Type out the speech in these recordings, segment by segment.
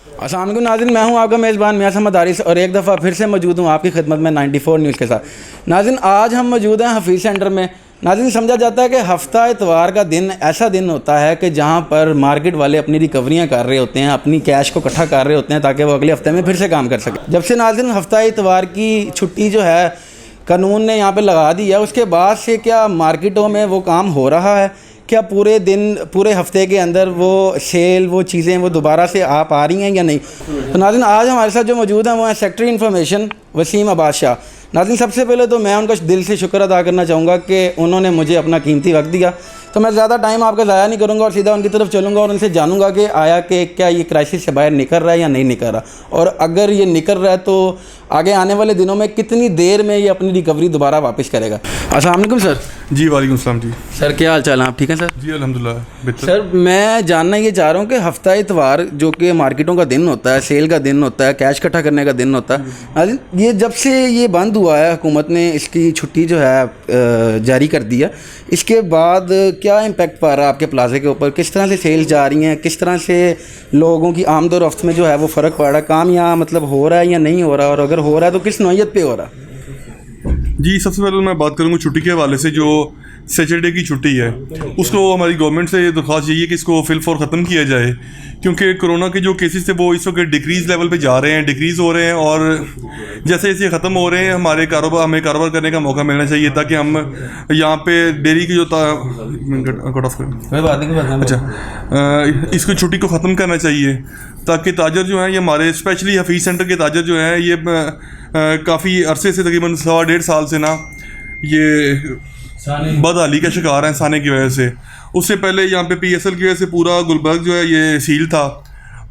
अस्सलाम वालेकुम नाज़रीन, मैं हूं आपका मेज़बान मियां समद हारिस और एक दफ़ा फिर से मौजूद हूं आपकी खिदमत में 94 न्यूज़ के साथ। नाज़रीन, आज हम मौजूद हैं हफीज़ सेंटर में। नाज़रीन, समझा जाता है कि हफ्ता इतवार का दिन ऐसा दिन होता है कि जहां पर मार्केट वाले अपनी रिकवरियां कर रहे होते हैं, अपनी कैश को इकट्ठा कर रहे होते हैं ताकि वो अगले हफ्ते में फिर से काम कर सकें। जब से नाज़रीन हफ्ता इतवार की छुट्टी जो है कानून ने यहाँ पर लगा दी है, उसके बाद से क्या मार्केटों में वो काम हो रहा है? क्या पूरे दिन पूरे हफ्ते के अंदर वो सेल वो चीज़ें वो दोबारा से आ पा रही हैं या नहीं? तो नाज़रीन, आज हमारे साथ जो मौजूद हैं वो है सेक्रेटरी इन्फॉर्मेशन वसीम अब्बास शाह। नाज़रीन, सबसे पहले तो मैं उनका दिल से शुक्र अदा करना चाहूँगा कि उन्होंने मुझे अपना कीमती वक्त दिया। तो मैं ज़्यादा टाइम आपका ज़ाया नहीं करूँगा और सीधा उनकी तरफ चलूँगा और उनसे जानूँगा कि आया कि क्या ये क्राइसिस से बाहर निकल रहा है या नहीं निकल रहा, और अगर ये निकल रहा है तो आगे आने वाले दिनों में कितनी देर में ये अपनी रिकवरी दोबारा वापस करेगा। अस्सलाम वालेकुम सर। जी वालेकुम सलाम जी। सर क्या हाल चाल है, आप ठीक हैं सर? जी अल्हम्दुलिल्लाह बेहतर। सर मैं जानना ये चाह रहा हूँ कि हफ्ता इतवार जो कि मार्केटों का दिन होता है, सेल का दिन होता है, कैश इकट्ठा करने का दिन होता है, ये जब से ये बंद हुआ है, हुकूमत ने इसकी छुट्टी जो है जारी कर दी है, इसके बाद क्या इम्पेक्ट पा रहा है आपके प्लाजे के ऊपर? किस तरह से सेल्स जा रही हैं, किस तरह से लोगों की आमद और रफ्त में जो है वो फ़र्क पड़ रहा है? काम यहाँ मतलब हो रहा है या नहीं हो रहा, और अगर हो रहा है तो किस नौयत पे हो रहा है? जी सबसे पहले मैं बात करूँगा छुट्टी के हवाले से। जो सैटरडे की छुट्टी है उसको हमारी गवर्नमेंट से ये दरख्वास्त यही है कि इसको फिल फॉर ख़त्म किया जाए, क्योंकि कोरोना के जो केसेस थे वो इस वक्त डिक्रीज़ लेवल पे जा रहे हैं, डिक्रीज़ हो रहे हैं, और जैसे जैसे ख़त्म हो रहे हैं हमें कारोबार करने का मौका मिलना चाहिए ताकि हम यहाँ पे डेली की जो इसको छुट्टी को ख़त्म करना चाहिए ताकि ताजर जो हैं ये हमारे स्पेशली हफीज़ सेंटर के ताजर जो हैं ये काफ़ी अरसे से तकरीबन 1.5 साल से ना ये बदहाली का शिकार हैं साने की वजह से। उससे पहले यहाँ पे PSL की वजह से पूरा गुलबर्ग जो है ये सील था,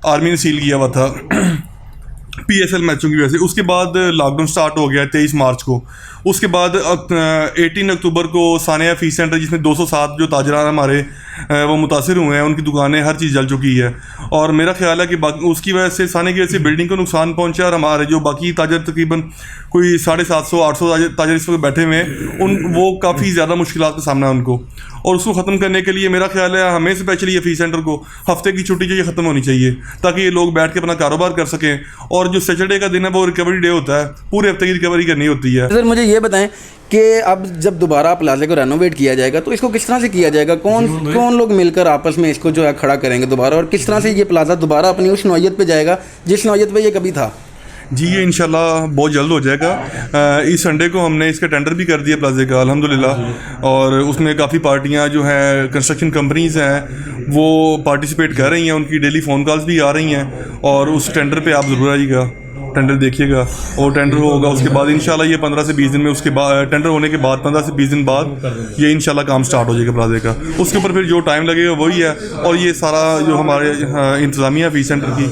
आर्मी ने सील किया हुआ था PSL मैचों की वजह से। उसके बाद लॉकडाउन स्टार्ट हो गया 23 मार्च को। उसके बाद 18 अक्टूबर को सानिया फीस सेंटर जिसमें 207 जो ताजरान हमारे वो मुतासिर हुए हैं, उनकी दुकानें हर चीज़ जल चुकी है, और मेरा ख्याल है कि उसकी वजह से साने की वजह से बिल्डिंग को नुकसान पहुंचा, और हमारे जो बाकी ताजर तकरीबन कोई 750-800 ताजर इस वक्त बैठे हुए हैं वो काफ़ी ज़्यादा मुश्किलात का सामना है उनको। और उसको ख़त्म करने के लिए मेरा ख्याल है हमें स्पेशली ये फीस सेंटर को हफ्ते की छुट्टी जो ये ख़त्म होनी चाहिए ताकि ये लोग बैठ के अपना कारोबार कर सकें, और जो सैटरडे का दिन है वो रिकवरी डे होता है, पूरे हफ्ते की रिकवरी करनी होती है। सर मुझे ये बताएं कि अब जब दोबारा प्लाजे को रेनोवेट किया जाएगा तो इसको किस तरह से किया जाएगा? कौन लोग मिलकर आपस में इसको जो है खड़ा करेंगे दोबारा, और किस तरह से ये प्लाजा दोबारा अपनी उस नौयत पे जाएगा जिस नौयत पे ये कभी था? जी ये इंशाल्लाह बहुत जल्द हो जाएगा। इस संडे को हमने इसका टेंडर भी कर दिया प्लाजे का अल्हम्दुलिल्लाह, और उसमें काफ़ी पार्टियां जो हैं कंस्ट्रक्शन कंपनीज हैं वो पार्टिसिपेट कर रही हैं, उनकी डेली फ़ोन कॉल्स भी आ रही हैं, और उस टेंडर पे आप ज़रूर आइएगा, टेंडर देखिएगा। और टेंडर होगा उसके बाद इंशाल्लाह ये 15 से 20 दिन में, उसके बाद टेंडर होने के बाद 15 से 20 दिन बाद ये इंशाल्लाह काम स्टार्ट हो जाएगा प्लाजे का। उसके ऊपर फिर जो टाइम लगेगा वही है, और ये सारा जो हमारे इंतज़ामिया फीस सेंटर की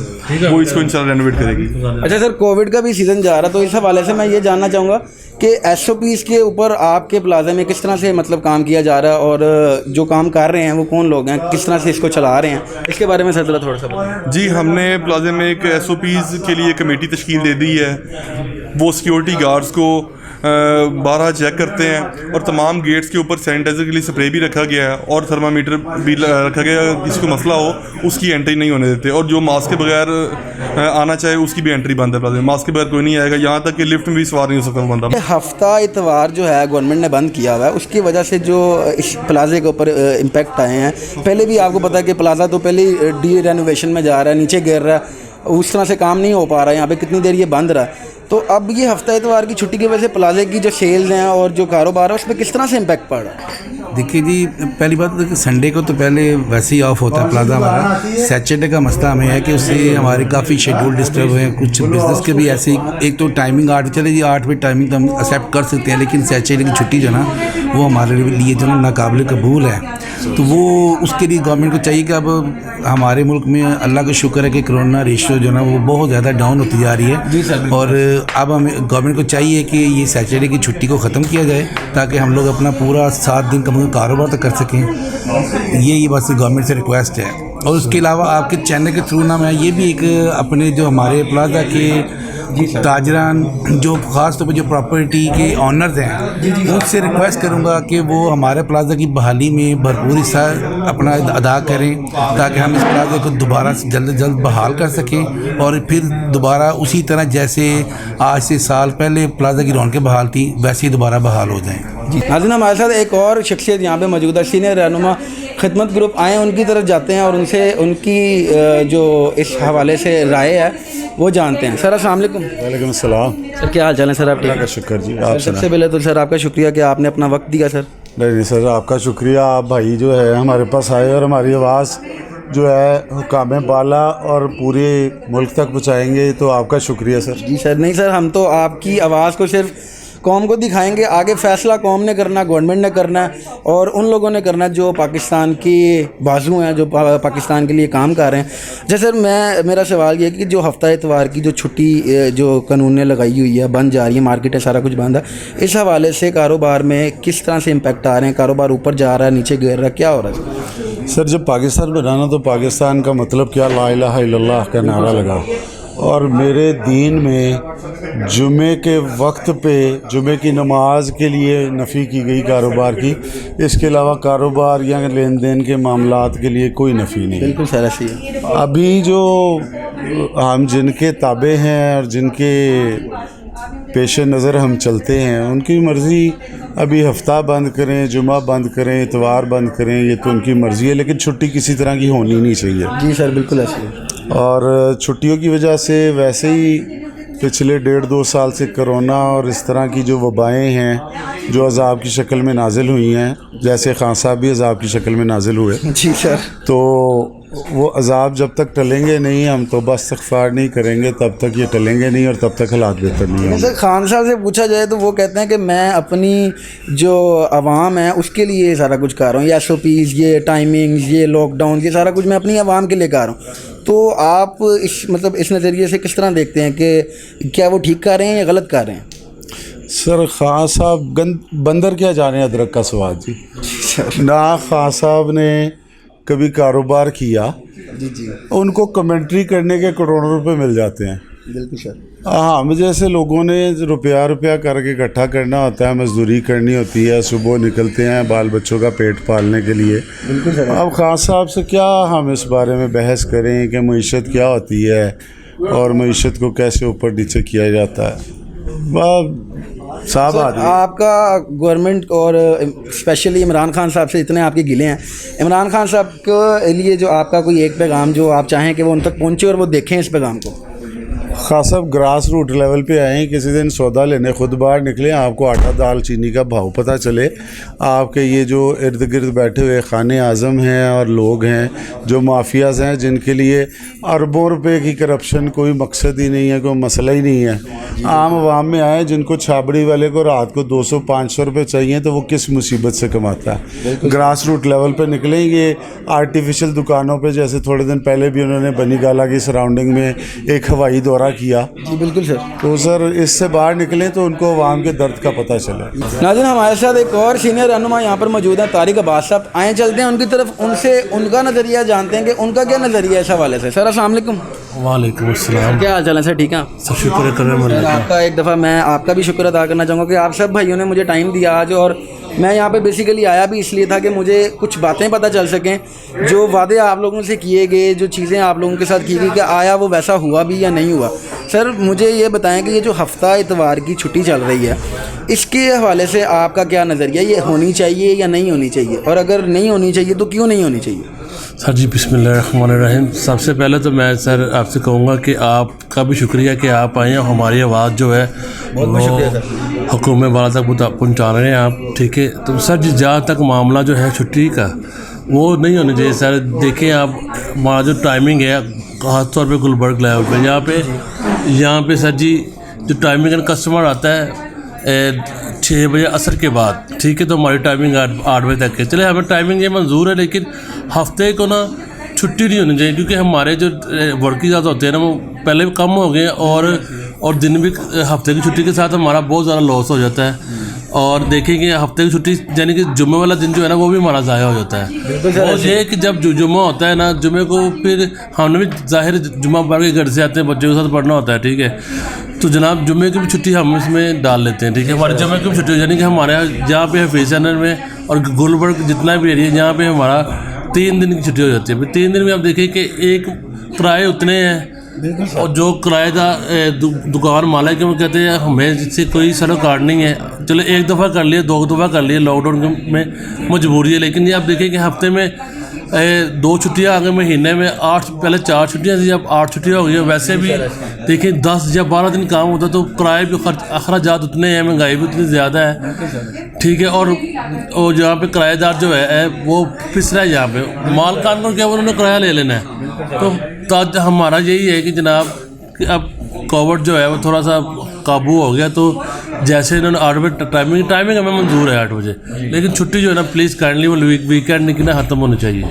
वो इसको इंशाल्लाह रेनोवेट करेगी। अच्छा सर, कोविड का भी सीज़न जा रहा, तो इस हवाले से मैं ये जानना चाहूँगा कि SOPs के ऊपर आपके प्लाजे में किस तरह से मतलब काम किया जा रहा है, और जो काम कर रहे हैं वो कौन लोग हैं, किस तरह से इसको चला रहे हैं, इसके बारे में सर थोड़ा सा बताएं। जी हमने प्लाजे में एक SOPs के लिए कमेटी तश्कील दे दी है। वो सिक्योरिटी गार्ड्स को 12 चेक करते हैं, और तमाम गेट्स के ऊपर सैनिटाइज़र के लिए स्प्रे भी रखा गया है, और थर्मामीटर भी रखा गया है। किसी को मसला हो उसकी एंट्री नहीं होने देते, और जो मास्क के बगैर आना चाहे उसकी भी एंट्री बंद है प्लाजे में। मास्क के बगैर कोई नहीं आएगा, यहाँ तक कि लिफ्ट में भी सवार नहीं हो सकता बंदा। हफ्ता इतवार जो है गवर्नमेंट ने बंद किया हुआ है, उसकी वजह से जो इस प्लाजे के ऊपर इम्पेक्ट आए हैं, पहले भी आपको पता है कि प्लाजा तो पहले ही रेनोवेशन में जा रहा है, नीचे गिर रहा है, उस तरह से काम नहीं हो पा रहा है, यहाँ पे कितनी देर ये बंद रहा है। तो अब ये हफ्ता इतवार की छुट्टी की वजह से प्लाजे की जो सेल्स हैं और जो कारोबार है उस पर किस तरह से इम्पेक्ट पड़ रहा है? देखिए जी, पहली बात तो संडे को तो पहले वैसे ही ऑफ होता है प्लाजा हमारा। सैटरडे का मसला हमें है कि उससे हमारे काफ़ी शेड्यूल डिस्टर्ब हुए हैं, कुछ बिजनेस के भी ऐसे ही। एक तो टाइमिंग 8 चले जी, 8 बजे टाइमिंग तो हम एक्सेप्ट कर सकते हैं, लेकिन सैटरडे की छुट्टी जो ना वो हमारे लिए जो ना नाकाबिल कबूल है। तो वो उसके लिए गवर्नमेंट को चाहिए कि अब हमारे मुल्क में अल्लाह का शुक्र है कि कोरोना रेशियो जो ना वो बहुत ज़्यादा डाउन होती जा रही है, और अब हमें गवर्नमेंट को चाहिए कि ये सैटरडे की छुट्टी को ख़त्म किया जाए ताकि हम लोग अपना पूरा 7 दिन का कारोबार तो कर सकें। ये बस गवर्नमेंट से रिक्वेस्ट है। और उसके अलावा आपके चैनल के थ्रू ना मैं ये भी एक अपने जो हमारे प्लाजा के ताजरान जो ख़ास तौर पर जो प्रॉपर्टी के ऑनर्स हैं उनसे रिक्वेस्ट करूँगा कि वो हमारे प्लाजा की बहाली में भरपूर हिस्सा अपना अदा करें ताकि हम इस प्लाजा को दोबारा से जल्द से जल्द बहाल कर सकें और फिर दोबारा उसी तरह जैसे आज से साल पहले प्लाजा की रौनकें बहाल थी वैसे ही दोबारा बहाल हो जाएँ। नाज़रीन, हमारे साथ एक और शख्सियत यहाँ पे मौजूद है, सीनियर रहनुमा खिदमत ग्रुप आए, उनकी तरफ जाते हैं और उनसे उनकी जो इस हवाले से राय है वो जानते हैं। सर अस्सलाम वालेकुम। वालेकुम अस्सलाम। सर क्या हाल चाल है सर? आप ठीक का शुक्र जी। आप सबसे पहले तो सर आपका शुक्रिया कि आपने अपना वक्त दिया सर। नहीं सर, आपका शुक्रिया। आप भाई जो है हमारे पास आए और हमारी आवाज़ जो है हुकाम बाला और पूरे मुल्क तक पहुँचाएँगे, तो आपका शुक्रिया सर। जी सर। नहीं सर, हम तो आपकी आवाज़ को सिर्फ कौम को दिखाएंगे, आगे फ़ैसला कौम ने करना, गवर्नमेंट ने करना है और उन लोगों ने करना जो पाकिस्तान की बाजू हैं, जो पाकिस्तान के लिए काम कर रहे हैं। जैसे मेरा सवाल ये कि जो हफ्ता इतवार की जो छुट्टी जो कानून ने लगाई हुई है, बंद जा रही है, मार्केट है, सारा कुछ बंद है, इस हवाले से कारोबार में किस तरह से इम्पेक्ट आ रहे हैं? कारोबार ऊपर जा रहा है, नीचे गिर रहा है, क्या हो रहा है? सर जब पाकिस्तान बनाना तो पाकिस्तान का मतलब क्या, ला इलाहा इल्लल्लाह का नारा लगा। और मेरे दीन में जुमे के वक्त पे जुमे की नमाज के लिए नफ़ी की गई कारोबार की, इसके अलावा कारोबार या लेन देन के मामलात के लिए कोई नफ़ी नहीं। बिल्कुल सर, ऐसी है। अभी जो हम जिनके ताबे हैं और जिनके पेश नज़र हम चलते हैं उनकी मर्ज़ी, अभी हफ्ता बंद करें, जुमा बंद करें, इतवार बंद करें, ये तो उनकी मर्ज़ी है, लेकिन छुट्टी किसी तरह की होनी नहीं चाहिए। जी सर, बिल्कुल ऐसी है। और छुट्टियों की वजह से वैसे ही पिछले 1.5-2 साल से कोरोना और इस तरह की जो वबाएँ हैं जो अज़ाब की शक्ल में नाजिल हुई हैं, जैसे खान साहब भी अज़ाब की शक्ल में नाजिल हुए। जी सर। तो वो अज़ाब जब तक टलेंगे नहीं, हम तौबा इस्तिग़फ़ार नहीं करेंगे, तब तक ये टलेंगे नहीं और तब तक हालात बेहतर नहीं होंगे। सर खान साहब से पूछा जाए तो वो कहते हैं कि मैं अपनी जो आवाम है उसके लिए सारा कुछ कर रहा हूँ, ये SOPs, ये टाइमिंग्स, ये लॉकडाउन, ये सारा कुछ मैं अपनी आवाम के लिए कर रहा हूँ। तो आप इस नज़रिए से किस तरह देखते हैं कि क्या वो ठीक कर रहे हैं या गलत कर रहे हैं? सर खान साहब बंदर क्या जाने अदरक का स्वाद जी। ना खान साहब ने कभी कारोबार किया, जी, उनको कमेंट्री करने के करोड़ों रुपए मिल जाते हैं। बिल्कुल सर। हाँ, हम जैसे लोगों ने रुपया करके इकट्ठा करना होता है, मजदूरी करनी होती है, सुबह निकलते हैं बाल बच्चों का पेट पालने के लिए। बिल्कुल सर। अब खान साहब से क्या हम इस बारे में बहस करें कि मईशत क्या होती है और मईशत को कैसे ऊपर नीचे किया जाता है। साहब आपका गवर्नमेंट और स्पेशली इमरान खान साहब से इतने आपके गिले हैं, इमरान खान साहब के लिए जो आपका कोई एक पैगाम जो आप चाहें कि वो उन तक पहुंचे और वो देखें इस पैगाम को? खास साहब ग्रास रूट लेवल पे आए, किसी दिन सौदा लेने खुद बाहर निकले, आपको आटा दाल चीनी का भाव पता चले। आपके ये जो इर्द गिर्द बैठे हुए खाने आज़म हैं और लोग हैं जो माफियाज़ हैं, जिनके लिए अरबों रुपए की करप्शन कोई मकसद ही नहीं है, कोई मसला ही नहीं है, आम आवाम में आए जिनको छाबड़ी वाले को रात को 200-500 रुपये चाहिए तो वो किस मुसीबत से कमाता है। ग्रास रूट लेवल पर निकलें, ये आर्टिफिशियल दुकानों पर, जैसे थोड़े दिन पहले भी उन्होंने बनी गाला की सराउंडिंग में एक हवाई दौरा किया। जी बिल्कुल सर। तो सर इससे बाहर निकलें तो उनको अवाम के दर्द का पता चले। नाज़रीन, हमारे साथ एक और सीनियर रहनुमा यहाँ पर मौजूद है, तारिक अब्बास साहब। आए चलते हैं उनकी तरफ, उनसे उनका नज़रिया जानते हैं कि उनका क्या नज़रिया है इस हवाले से। सर अस्सलाम वालेकुम। वालेकुम अस्सलाम। क्या हाल चाल है सर? ठीक है सब शुक्र करें। आपका एक दफ़ा मैं आपका भी शुक्र अदा करना चाहूँगा कि आप सब भाइयों ने मुझे टाइम दिया आज, और मैं यहाँ पे बेसिकली आया भी इसलिए था कि मुझे कुछ बातें पता चल सकें, जो वादे आप लोगों से किए गए, जो चीज़ें आप लोगों के साथ की गई, कि आया वो वैसा हुआ भी या नहीं हुआ। सर मुझे ये बताएं कि ये जो हफ्ता इतवार की छुट्टी चल रही है, इसके हवाले से आपका क्या नज़रिया, ये होनी चाहिए या नहीं होनी चाहिए, और अगर नहीं होनी चाहिए तो क्यों नहीं होनी चाहिए? सर जी बिस्मिल्लाहिर्रहमानिर्रहीम। सबसे पहले तो मैं सर आपसे कहूँगा कि आपका भी शुक्रिया कि आप आए हैं, हमारी आवाज़ जो है वो हुकूमत वाला तक पहुँचा रहे हैं आप, ठीक है। तो सर जी जहाँ तक मामला जो है छुट्टी का, वो नहीं होनी चाहिए सर। देखें आप, हमारा जो टाइमिंग है खास तौर पे गुलबर्ग लेवल पे, यहाँ पे सर जी जो टाइमिंग है, कस्टमर आता है 6 बजे असर के बाद, ठीक है, तो हमारी टाइमिंग 8 बजे तक है। चले हमें टाइमिंग ये मंजूर है, लेकिन हफ्ते को ना छुट्टी नहीं होनी चाहिए, क्योंकि हमारे जो वर्किंग आवर्स होते हैं ना वो पहले भी कम हो गए, और दिन भी हफ्ते की छुट्टी के साथ हमारा बहुत ज़्यादा लॉस हो जाता है। और देखें कि हफ्ते की छुट्टी यानी कि जुम्मे वाला दिन जो है ना वो भी हमारा ज़ाया हो जाता है। और ये कि जब जुम्मा होता है ना, जुम्मे को फिर हमने भी ज़ाहिर जुम्मा पढ़ के घर से आते हैं, बच्चों के साथ पढ़ना होता है, ठीक है। तो जनाब जुम्मे की भी छुट्टी हम इसमें डाल लेते हैं, ठीक है। हमारे जुम्मे की भी छुट्टी यानी कि हमारे यहाँ जहाँ पे हफीज़ सेंटर में और गुलबर्ग जितना भी एरिया जहाँ पे हमारा 3 दिन की छुट्टी हो जाती है। फिर 3 दिन में आप देखें कि एक किराए उतने हैं और जो किराए का दुकान मालिक है वो कहते हैं हमें जिससे कोई सरोकार नहीं है, चलो एक दफ़ा कर लिए, 2 दफ़ा कर लिए, लॉकडाउन में मजबूरी है। लेकिन ये आप देखें कि हफ्ते में 2 छुट्टियाँ आ गई, महीने में 8, पहले 4 छुट्टियाँ थी, अब 8 छुट्टियाँ हो गई। वैसे भी देखें 10 या 12 दिन काम होता तो किराए भी अखराजात उतने हैं, महंगाई भी उतनी ज़्यादा है, ठीक है। और जहाँ पे किराएदार जो है वो पिस रहा है, यहाँ पे मालकान को क्या उन्होंने किराया ले लेना है। तो हमारा यही है कि जनाब कि अब कोविड जो है वो थोड़ा सा काबू हो गया, तो जैसे इन्होंने 8 बजे टाइमिंग हमें मंजूर है 8 बजे, लेकिन छुट्टी जो है ना प्लीज़ काइंडली वो वीकेंड नहीं कि ना ख़त्म होनी चाहिए।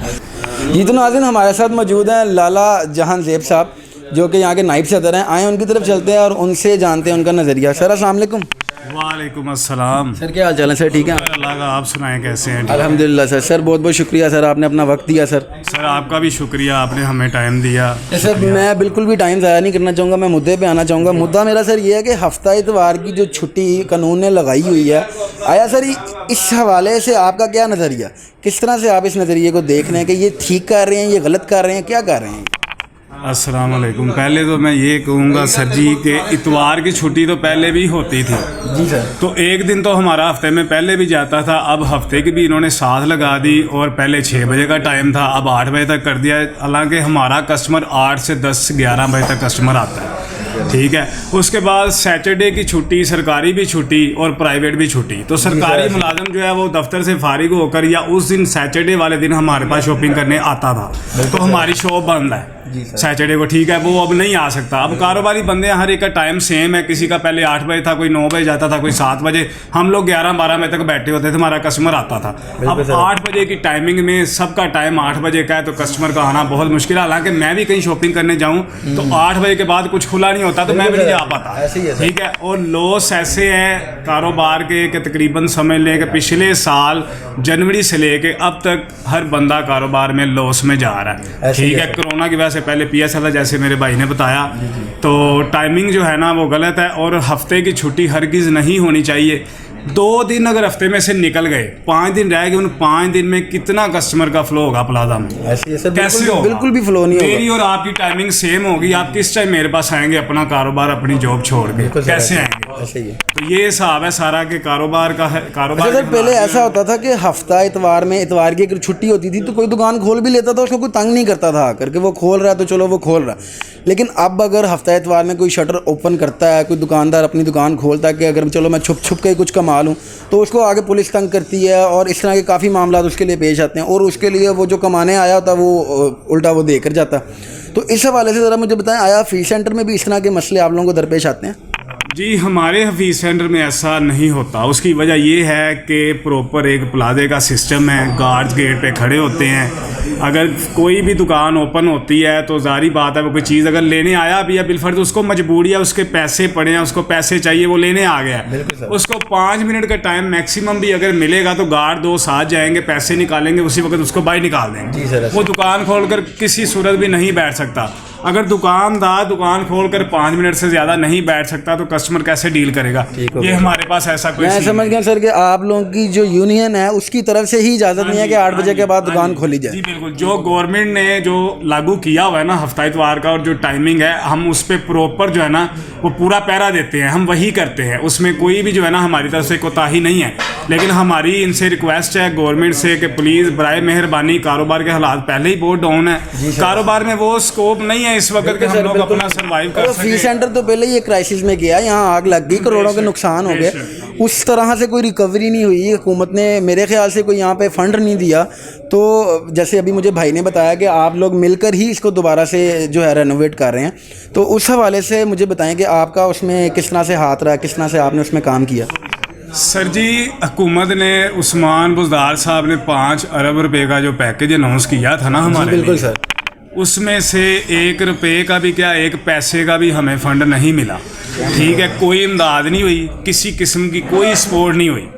जी तो नाज़रीन हमारे साथ मौजूद हैं लाला जहां ज़ेब साहब जो कि यहाँ के नाइब सदर हैं। आए उनकी तरफ चलते हैं और उनसे जानते हैं उनका नज़रिया। सर अस्सलाम वालेकुम। वालेकुम अस्सलाम। सर क्या हाल चाल है सर? ठीक है अल्लाह का, आप सुनाएं कैसे हैं? अल्हम्दुलिल्लाह सर। सर बहुत बहुत शुक्रिया सर, आपने अपना वक्त दिया सर। सर आपका भी शुक्रिया, आपने हमें टाइम दिया। सर मैं बिल्कुल भी टाइम ज़ाया नहीं करना चाहूँगा, मैं मुद्दे पे आना चाहूँगा। मुद्दा मेरा सर ये है कि हफ्ता इतवार की जो छुट्टी कानून ने लगाई हुई है, आया सर इस हवाले से आपका क्या नज़रिया, किस तरह से आप इस नज़रिए को देख रहे हैं कि ये ठीक कर रहे हैं, ये गलत कर रहे हैं, क्या कर रहे हैं? अस्सलाम वालेकुम। पहले तो मैं ये कहूँगा सर जी कि इतवार की छुट्टी तो पहले भी होती थी जी सर। तो एक दिन तो हमारा हफ्ते में पहले भी जाता था, अब हफ्ते की भी इन्होंने साथ लगा दी और पहले 6 बजे का टाइम था, अब 8 बजे तक कर दिया है। हालांकि हमारा कस्टमर 8 से 10 11 बजे तक कस्टमर आता है, ठीक है। उसके बाद सैटरडे की छुट्टी, सरकारी भी छुट्टी और प्राइवेट भी छुट्टी। तो सरकारी मुलाजम जो है वो दफ्तर से फारिग होकर या उस दिन सैटरडे वाले दिन हमारे पास शॉपिंग करने आता था, तो हमारी शॉप बंद है सैटरडे को, ठीक है। वो अब नहीं आ सकता। अब कारोबारी बंदे हर एक का टाइम सेम है, किसी का पहले 8 बजे था, कोई 9 बजे जाता था, कोई 7 बजे, हम लोग 11-12 बजे तक बैठे होते थे, हमारा कस्टमर आता था। अब 8 बजे की टाइमिंग में सबका टाइम 8 बजे का है, तो कस्टमर का आना बहुत मुश्किल है। हालांकि मैं भी कहीं शॉपिंग करने जाऊँ तो 8 बजे के बाद कुछ खुला नहीं होता, तो मैं भी नहीं जा पाता, ठीक है। और लॉस ऐसे है कारोबार के कि तकरीबन समझ लें कि पिछले साल जनवरी से लेके अब तक हर बंदा कारोबार में लॉस में जा रहा है, ठीक है। कोरोना की वजह से पहले PSL था, जैसे मेरे भाई ने बताया, तो टाइमिंग जो है ना वो गलत है। और हफ्ते की छुट्टी हरगिज़ नहीं होनी चाहिए। 2 दिन अगर हफ्ते में से निकल गए, 5 दिन रह गए, उन 5 दिन में कितना कस्टमर का फ्लो होगा प्लाजा में? कैसे होगा? बिल्कुल भी फ्लो नहीं होगा। मेरी और आपकी टाइमिंग सेम होगी, आप किस टाइम मेरे पास आएंगे अपना कारोबार अपनी जॉब छोड़ के? कैसे आएंगे? तो ये हिसाब है सारा के कारोबार का है। कारोबार सर पहले ऐसा होता था कि हफ्ता इतवार में, इतवार की अगर छुट्टी होती थी तो कोई दुकान खोल भी लेता था, उसको कोई तंग नहीं करता था आकर के वो खोल रहा है तो चलो वो खोल रहा है। लेकिन अब अगर हफ्ता इतवार में कोई शटर ओपन करता है, कोई दुकानदार अपनी दुकान खोलता है कि अगर चलो मैं छुप छुप के कुछ कमा लूँ, तो उसको आगे पुलिस तंग करती है और इस तरह के काफ़ी मामला उसके लिए पेश आते हैं और उसके लिए वो जो कमाने आया होता है वो उल्टा वो देकर जाता है। तो इस हवाले से ज़रा मुझे बताएं, आया हफीज़ सेंटर में भी इस तरह के मसले आप लोगों को दरपेश आते हैं? जी हमारे हफीज़ सेंटर में ऐसा नहीं होता। उसकी वजह ये है कि प्रॉपर एक प्लाजे का सिस्टम है, गार्ड्स गेट पे खड़े होते हैं। अगर कोई भी दुकान ओपन होती है तो जारी बात है वो कोई चीज़ अगर लेने आया भी है बिलफर्ज, उसको मजबूरी है, उसके पैसे पड़े हैं, उसको पैसे चाहिए, वो लेने आ गया है, उसको 5 मिनट का टाइम मैक्सिमम भी अगर मिलेगा तो गार्ड 2 साथ जाएंगे, पैसे निकालेंगे, उसी वक्त उसको बाहर निकाल देंगे। वो दुकान खोल कर किसी सूरत भी नहीं बैठ सकता। अगर दुकानदार दुकान खोलकर 5 मिनट से ज़्यादा नहीं बैठ सकता तो कस्टमर कैसे डील करेगा? ये हमारे पास ऐसा कोई मैं समझ गया सर कि आप लोगों की जो यूनियन है उसकी तरफ से ही इजाज़त नहीं है कि 8 बजे के बाद दुकान खोली जाए। जी बिल्कुल, जो गवर्नमेंट ने जो लागू किया हुआ है ना हफ्ता इतवार का और जो टाइमिंग है, हम उस पर प्रॉपर जो है ना वो पूरा पैरा देते हैं, हम वही करते हैं, उसमें कोई भी जो है ना हमारी तरफ से कोताही नहीं है। लेकिन हमारी इनसे रिक्वेस्ट है गवर्नमेंट से कि प्लीज़ बराए मेहरबानी, कारोबार के हालात पहले ही बहुत डाउन है, कारोबार में वो स्कोप नहीं है इस वक्त कि हम लोग अपना सर्वाइव कर सकें। फीस सेंटर तो पहले ही क्राइसिस में गया, यहाँ आग लग गई, करोड़ों के नुकसान हो गए, उस तरह से कोई रिकवरी नहीं हुई। हुकूमत ने मेरे ख्याल से कोई यहाँ पे फंड नहीं दिया। तो जैसे अभी मुझे भाई ने बताया कि आप लोग मिलकर ही इसको दोबारा से जो है रेनोवेट कर रहे हैं, तो उस हवाले से मुझे बताएं कि आपका उसमें किस तरह से हाथ रहा, किस तरह से आपने उसमें काम किया? सर जी हुकूमत ने उस्मान बुज़दार साहब ने 5 अरब रुपए का जो पैकेज अनाउंस किया था ना हमारे, बिल्कुल सर, उसमें से 1 रुपये का भी क्या 1 पैसे का भी हमें फ़ंड नहीं मिला। ठीक है, कोई इमदाद नहीं हुई, किसी किस्म की कोई सपोर्ट नहीं हुई।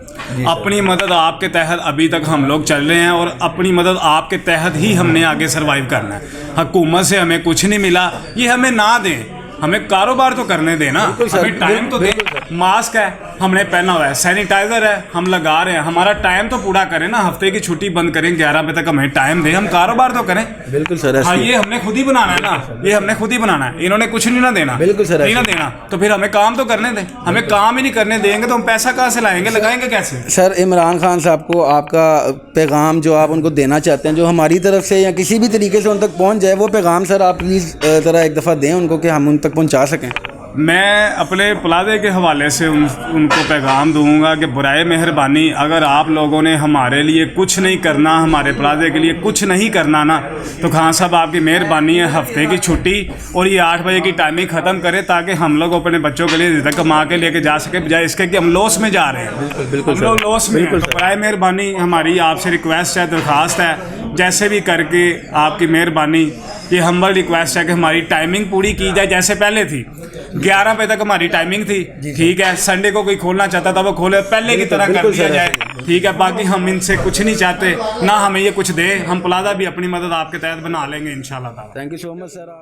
अपनी मदद आपके तहत अभी तक हम लोग चल रहे हैं और अपनी मदद आपके तहत ही हमने आगे सरवाइव करना है। हुकूमत से हमें कुछ नहीं मिला, ये हमें ना दें, हमें कारोबार तो करने देना, हमें टाइम तो दें। मास्क है हमने पहना हुआ है, सैनिटाइजर है हम लगा रहे हैं, हमारा टाइम तो पूरा करें ना, हफ्ते की छुट्टी बंद करें, 11 बजे तक हमें टाइम दें, हम कारोबार तो करें। बिल्कुल सर, हाँ, ये हमने खुद ही बनाना है ना, ये हमने खुद ही बनाना है, इन्होंने कुछ नहीं ना देना। बिल्कुल सर, नहीं ना देना तो फिर हमें काम तो करने दें, हमें काम ही नहीं करने देंगे तो हम पैसा कहाँ से लाएंगे, लगाएंगे कैसे। सर इमरान खान साहब को आपका पैगाम जो आप उनको देना चाहते हैं, जो हमारी तरफ से या किसी भी तरीके से उन तक पहुंच जाए, वो पैगाम सर आप प्लीज़ ज़रा एक दफ़ा दें उनको कि हम उन तक पहुंचा सकें। मैं अपने प्लाजे के हवाले से उनको पैगाम दूंगा कि बुराए मेहरबानी, अगर आप लोगों ने हमारे लिए कुछ नहीं करना, हमारे प्लाजे के लिए कुछ नहीं करना ना, तो खान साहब आपकी मेहरबानी है, हफ्ते की छुट्टी और ये 8 बजे की टाइमिंग ख़त्म करें ताकि हम लोग अपने बच्चों के लिए रिज़्क कमा के लेके जा सके, बजाय इसके कि हम लॉस में जा रहे हैं। बिल्कुल हम लोग लॉस में हैं। तो बुराए मेहरबानी हमारी आपसे रिक्वेस्ट है, दरख्वास्त है, जैसे भी करके आपकी मेहरबानी, ये हम्बल रिक्वेस्ट है कि हमारी टाइमिंग पूरी की जाए जैसे पहले थी। 11 बजे तक हमारी टाइमिंग थी, ठीक है। संडे को कोई खोलना चाहता था वो खोले, पहले की तरह कर दिया जाए, ठीक है। बाकी हम इनसे कुछ नहीं चाहते, ना हमें ये कुछ दे, हम प्लाजा भी अपनी मदद आपके तहत बना लेंगे इंशाल्लाह ताला। Thank you so much sir.